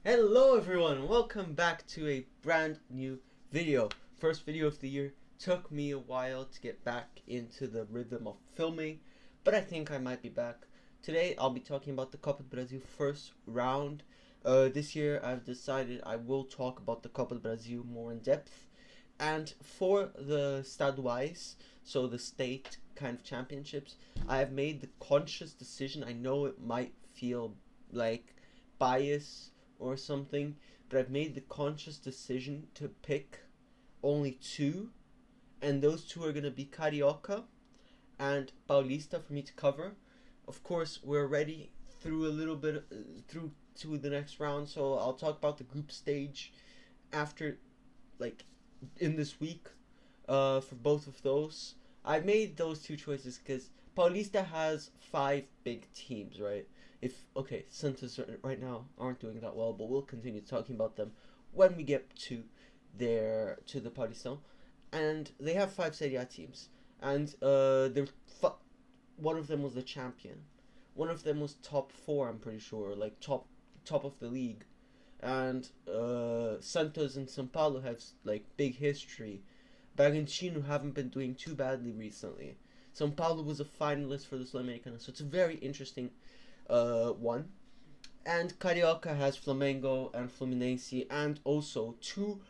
Hello everyone, welcome back to a brand new video. First video of the year. Took me a while to get back into the rhythm of filming, but I think I might be back. Today I'll be talking about the Copa do Brasil first round. This year I've decided I will talk about the Copa do Brasil more in depth. And for the estaduais, so the state kind of championships, I have made the conscious decision. I know it might feel like bias or something, but I've made the conscious decision to pick only two, and those two are gonna be Carioca and Paulista for me to cover. Of course, we're already through a little bit through to the next round, so I'll talk about the group stage after, like, in this week, for both of those. I made those two choices because Paulista has five big teams, right? If okay, Santos right now aren't doing that well, but we'll continue talking about them when we get to the Paulista, and they have five Serie A teams, and one of them was the champion, one of them was top four. I'm pretty sure, like top of the league, and Santos and São Paulo have like big history. Bragantino haven't been doing too badly recently. São Paulo was a finalist for the Sul-Americana, so it's a very interesting one. And Carioca has Flamengo and Fluminense, and also two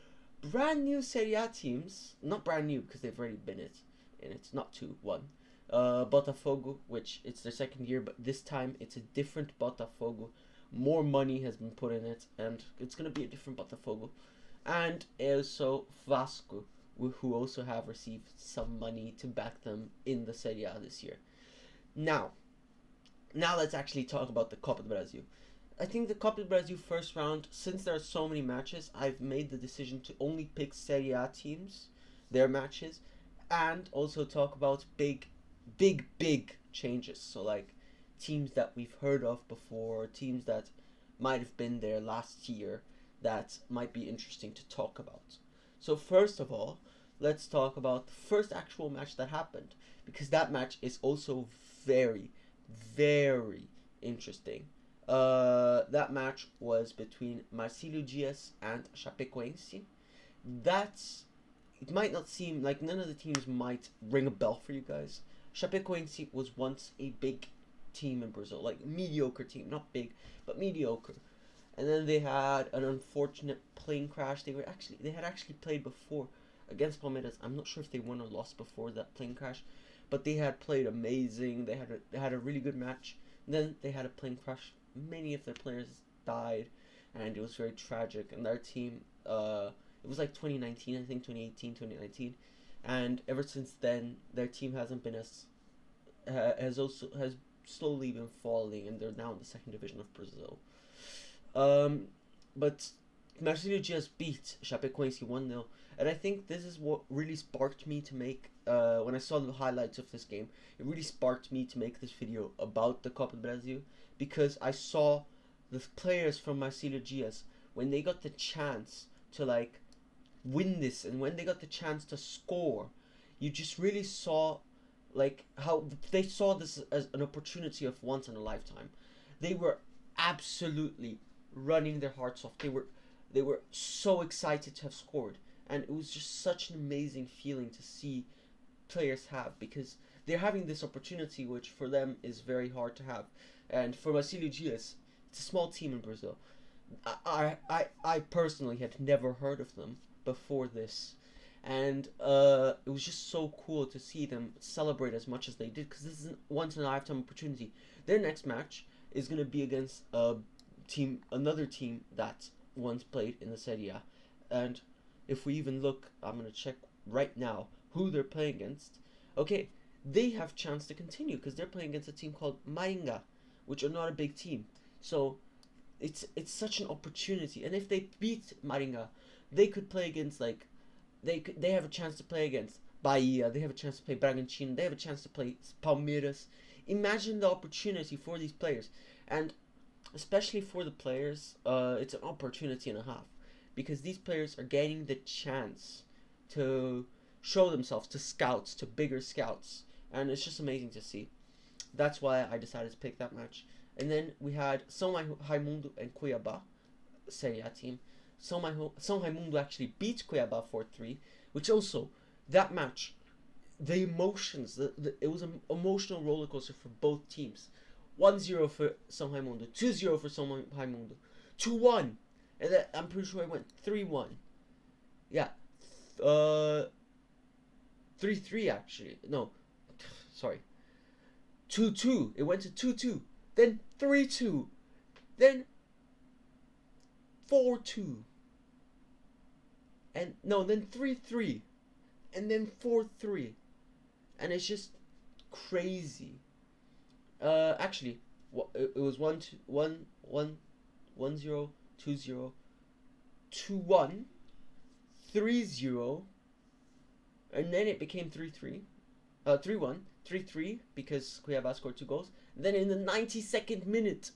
brand new Serie A teams. Not brand new because they've already been in it. Not two, one. Botafogo, which it's their second year, but this time it's a different Botafogo. More money has been put in it, and it's gonna be a different Botafogo. And also Vasco, who also have received some money to back them in the Serie A this year. Now, now let's actually talk about the Copa do Brasil. I think the Copa do Brasil first round, since there are so many matches, I've made the decision to only pick Serie A teams, their matches, and also talk about big changes. So, like, teams that we've heard of before, teams that might have been there last year that might be interesting to talk about. So first of all, let's talk about the first actual match that happened, because that match is also very, very interesting. That match was between Marcílio Dias and Chapecoense. That's It might not seem like none of the teams might ring a bell for you guys. Chapecoense was once a big team in Brazil, like mediocre team, not big, but mediocre. And then they had an unfortunate plane crash. They had actually played before against Palmeiras. I'm not sure if they won or lost before that plane crash, but they had played amazing. They had a really good match. And then they had a plane crash. Many of their players died, and it was very tragic. And their team, it was like 2019, I think 2018, 2019, and ever since then, their team hasn't been has slowly been falling, and they're now in the second division of Brazil. Um, but Marcelo just beat Chapecoense 1-0, and I think this is what really sparked me to make. When I saw the highlights of this game, it really sparked me to make this video about the Copa do Brasil, because I saw the players from Marcelo Dias, when they got the chance to, like, win this, and when they got the chance to score, you just really saw, like, how they saw this as an opportunity of once in a lifetime. They were absolutely running their hearts off. They were so excited to have scored, and it was just such an amazing feeling to see players have, because they're having this opportunity, which for them is very hard to have. And for Marcelo Dias, it's a small team in Brazil. I personally had never heard of them before this, and it was just so cool to see them celebrate as much as they did, because this is a once in a lifetime opportunity. Their next match is gonna be against another team that once played in the Serie A, and if we even look, I'm gonna check right now who they're playing against. Okay, they have chance to continue because they're playing against a team called Maringa, which are not a big team. So it's such an opportunity, and if they beat Maringa, they could play against, like, they have a chance to play against Bahia. They have a chance to play Bragantino. They have a chance to play Palmeiras. Imagine the opportunity for these players, and especially for the players, it's an opportunity and a half, because these players are getting the chance to show themselves to scouts, to bigger scouts, and it's just amazing to see. That's why I decided to pick that match. And then we had São Raimundo and Cuiabá. Serie A team. São Raimundo actually beat Cuiabá 4-3, which also, that match, the emotions, it was an emotional roller coaster for both teams. 1-0 for São Raimundo, 2-0 for São Raimundo, 2-1, and then I'm pretty sure it went 3-1. Yeah, 3-3 actually. No, sorry. 2-2. It went to 2-2. Then 3-2. Then 4-2. And no, then 3-3. And then 4-3. And it's just crazy. Actually, it was 1-2, 1-1, 1-0, 2-0, 2-1, 3-0, and then it became 3-3, 3-1, 3-3 because Cuiabá scored 2 goals. And then in the 92nd minute,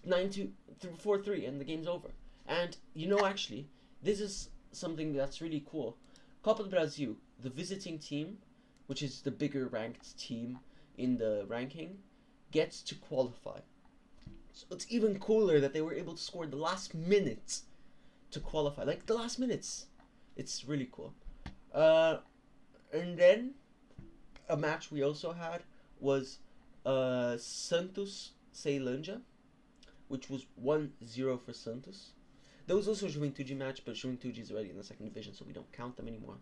4-3, and the game's over. And actually, this is something that's really cool. Copa do Brasil, the visiting team, which is the bigger ranked team in the ranking, gets to qualify. So it's even cooler that they were able to score the last minute to qualify. Like the last minutes. It's really cool. And then a match we also had was Santos Ceilândia, which was 1-0 for Santos. There was also a Juventude match, but Juventude is already in the second division, so we don't count them anymore.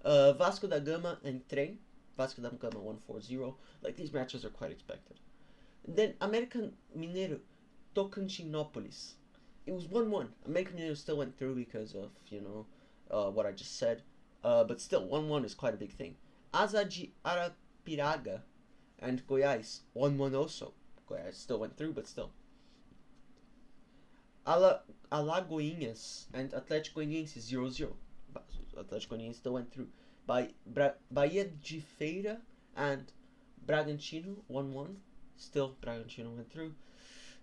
Vasco da Gama and Trem. Vasco da Gama won 4-0. Like, these matches are quite expected. And then American Mineiro Tocantinópolis. It was 1-1. American Mineiro still went through because of, what I just said. But still, 1-1 is quite a big thing. Asa de Arapiraca and Goiás, 1-1 also. Goiás still went through, but still. Alagoinhas and Atlético Goianiense 0-0. Atlético Goianiense still went through. Bahia de Feira and Bragantino 1-1. Still, Bragantino went through.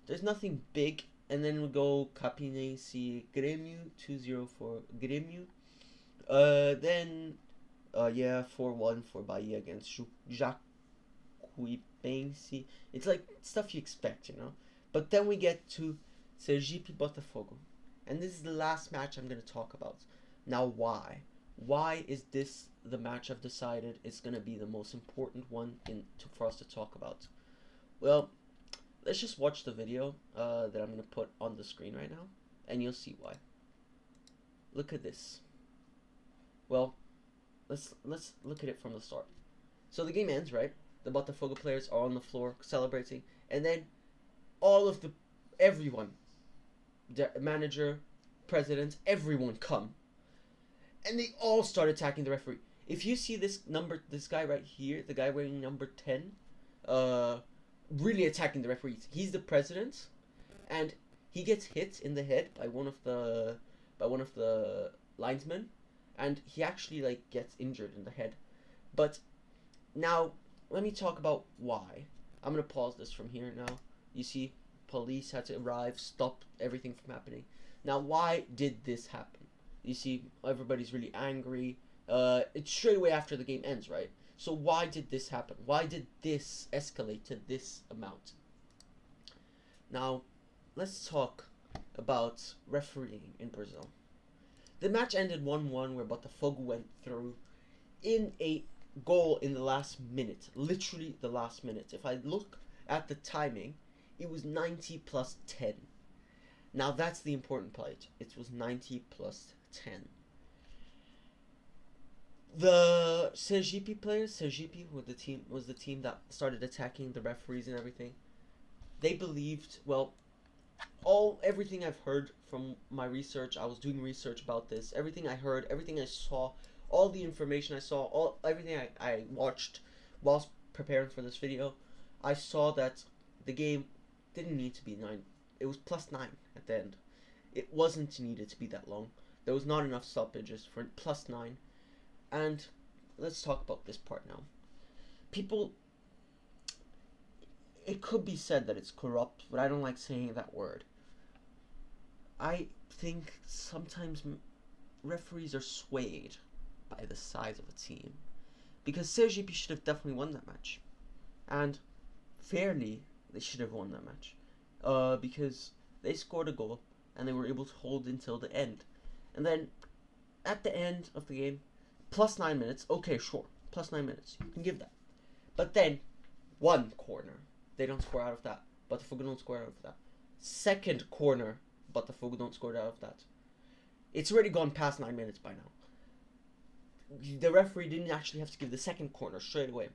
There's nothing big. And then we go Capinense Grêmio 2-0 for Grêmio. Then 4-1 for Bahia against Jacuipense. It's like stuff you expect, But then we get to Sergipe Botafogo. And this is the last match I'm going to talk about. Now, why? Why is this the match I've decided is going to be the most important one for us to talk about? Well, let's just watch the video that I'm going to put on the screen right now, and you'll see why. Look at this. Well, let's look at it from the start. So the game ends, right? The Botafogo players are on the floor celebrating, and then everyone, the manager, president, everyone come. And they all start attacking the referee. If you see this guy right here, the guy wearing number 10, really attacking the referees. He's the president, and he gets hit in the head by one of the linesmen, and he actually gets injured in the head. But now let me talk about why. I'm gonna pause this from here now. You see, police had to arrive, stop everything from happening. Now, why did this happen? You see, everybody's really angry. It's straight away after the game ends, right? So why did this happen? Why did this escalate to this amount? Now, let's talk about refereeing in Brazil. The match ended 1-1 where Botafogo went through in a goal in the last minute. Literally the last minute. If I look at the timing, it was 90 plus 10. Now that's the important part. It was 90 plus 10. The Sergipe players, Sergipe was the team that started attacking the referees and everything. They believed, everything I've heard from my research, I was doing research about this, everything I heard, everything I saw, all the information I saw, everything I watched whilst preparing for this video, I saw that the game didn't need to be 9. It was plus 9 at the end. It wasn't needed to be that long. There was not enough stoppages for plus 9. And let's talk about this part now. It could be said that it's corrupt, but I don't like saying that word. I think sometimes referees are swayed by the size of a team. Because Sergipe should have definitely won that match. And fairly, they should have won that match. Because they scored a goal. and they were able to hold until the end. And then at the end of the game, plus 9 minutes. Okay, sure, plus 9 minutes. You can give that. But then one corner, they don't score out of that. Botafogo don't score out of that. Second corner, Botafogo don't score out of that. It's already gone past 9 minutes by now. The referee didn't actually have to give the second corner straight away.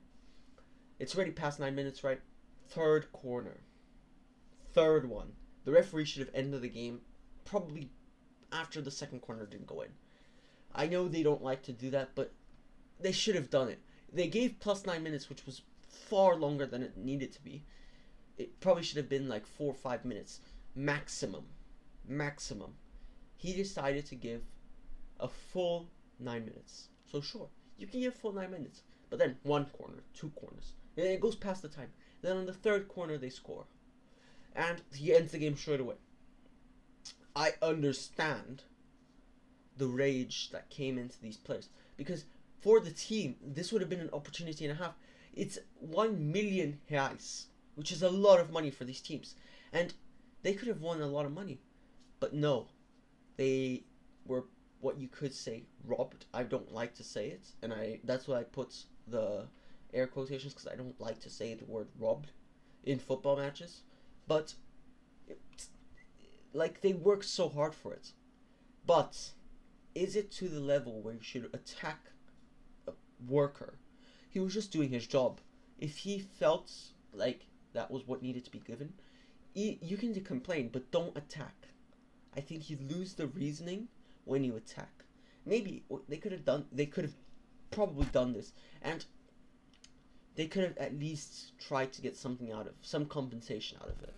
It's already past 9 minutes, right? Third corner. Third one. The referee should have ended the game probably after the second corner didn't go in. I know they don't like to do that, but they should have done it. They gave plus 9 minutes, which was far longer than it needed to be. It probably should have been like 4 or 5 minutes. Maximum. He decided to give a full 9 minutes. So sure, you can give full 9 minutes. But then one corner, two corners. And it goes past the time. Then on the third corner they score. And he ends the game straight away. I understand the rage that came into these players. Because for the team, this would have been an opportunity and a half. It's 1 million reais, which is a lot of money for these teams. And they could have won a lot of money. But no, they were what you could say robbed. I don't like to say it, and that's why I put the air quotations, because I don't like to say the word robbed in football matches. But like, they work so hard for it. But is it to the level where you should attack a worker? He was just doing his job. If he felt like that was what needed to be given, you can complain, but don't attack. I think you lose the reasoning when you attack. Maybe they could have probably done this, and they could have at least tried to get some compensation out of it.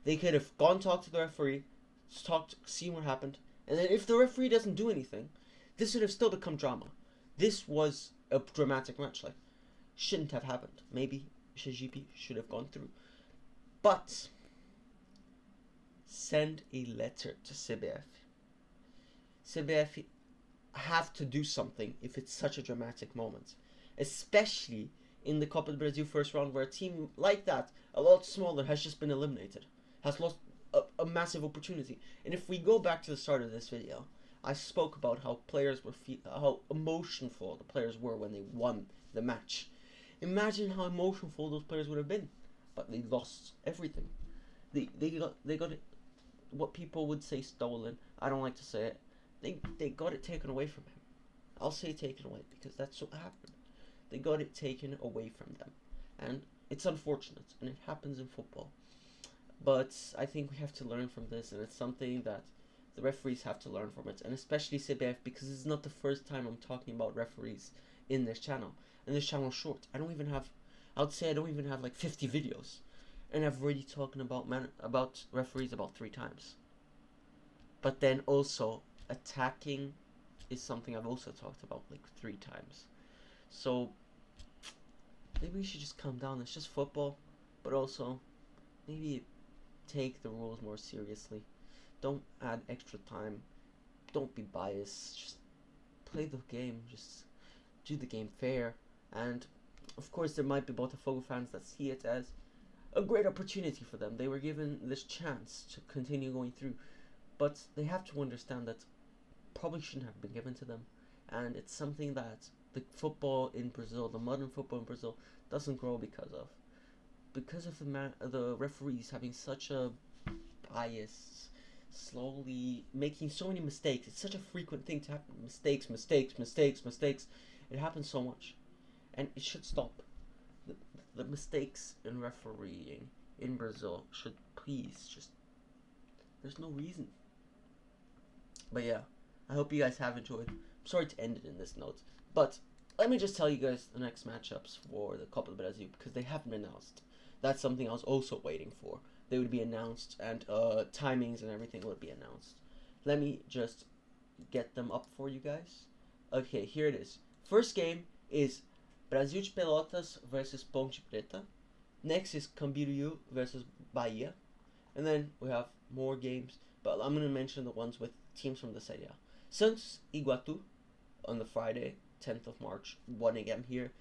They could have gone talk to the referee, seen what happened, and then if the referee doesn't do anything, this would have still become drama. This was a dramatic match. Like, shouldn't have happened. Maybe Sergipe should have gone through. But send a letter to CBF. CBF have to do something if it's such a dramatic moment. Especially in the Copa do Brasil first round, where a team like that, a lot smaller, has just been eliminated. Has lost a massive opportunity. And if we go back to the start of this video, I spoke about how players were how emotional the players were when they won the match. Imagine how emotional those players would have been. But they lost everything. They got it, what people would say, stolen. I don't like to say it. They got it taken away from him. I'll say taken away because that's what happened. They got it taken away from them. And it's unfortunate, and it happens in football. But I think we have to learn from this, and it's something that the referees have to learn from it, and especially CBF, because it's not the first time I'm talking about referees in this channel. And this channel is short. I don't even have like 50 videos, and I've already talked about referees about 3 times. But then also attacking is something I've also talked about like 3 times. So maybe we should just calm down. It's just football, but also maybe take the rules more seriously. Don't add extra time. Don't be biased. Just play the game. Just do the game fair. And of course, there might be Botafogo fans that see it as a great opportunity for them. They were given this chance to continue going through, but they have to understand that probably shouldn't have been given to them. And it's something that the football in Brazil, the modern football in Brazil, doesn't grow because of the referees having such a bias, slowly making so many mistakes. It's such a frequent thing to happen. Mistakes. It happens so much, and it should stop. The mistakes in refereeing in Brazil should please just. There's no reason. But yeah, I hope you guys have enjoyed. I'm sorry to end it in this note, but let me just tell you guys the next matchups for the Copa do Brasil, because they haven't been announced. That's something I was also waiting for. They would be announced, and timings and everything would be announced. Let me just get them up for you guys. Okay, here it is. First game is Brasil de Pelotas versus Ponte Preta. Next is Camboriú versus Bahia. And then we have more games, but I'm going to mention the ones with teams from the Serie A. Santos Iguatu on the Friday, 10th of March, 1 a.m. here.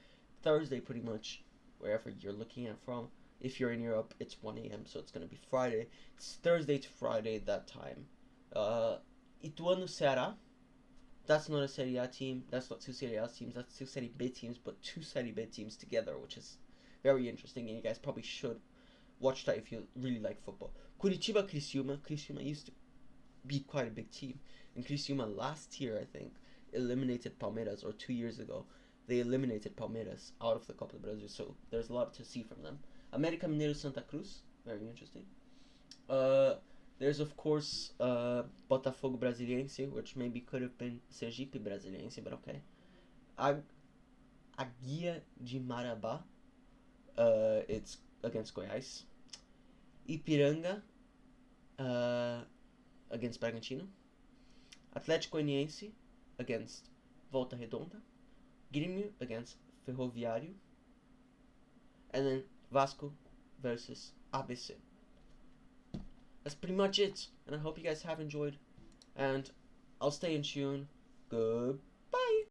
Thursday, pretty much wherever you're looking at from. If you're in Europe, it's 1 a.m., so it's going to be Friday. It's Thursday to Friday that time. Ituano Ceará. That's not a Serie A team. That's not two Serie A teams. That's two Serie B teams, but two Serie B teams together, which is very interesting. And you guys probably should watch that if you really like football. Curitiba Criciúma. Criciúma used to be quite a big team. And Criciúma last year, I think, eliminated Palmeiras, or 2 years ago. They eliminated Palmeiras out of the Copa do Brasil, so there's a lot to see from them. América Mineiro Santa Cruz, very interesting. There's of course Botafogo Brasiliense, which maybe could have been Sergipe Brasiliense, but okay. Aguia de Marabá, it's against Goiás. Ipiranga, against Bragantino. Atlético Goianiense against Volta Redonda. Grêmio against Ferroviário. And then Vasco versus ABC. That's pretty much it, and I hope you guys have enjoyed, and I'll stay in tune. Good.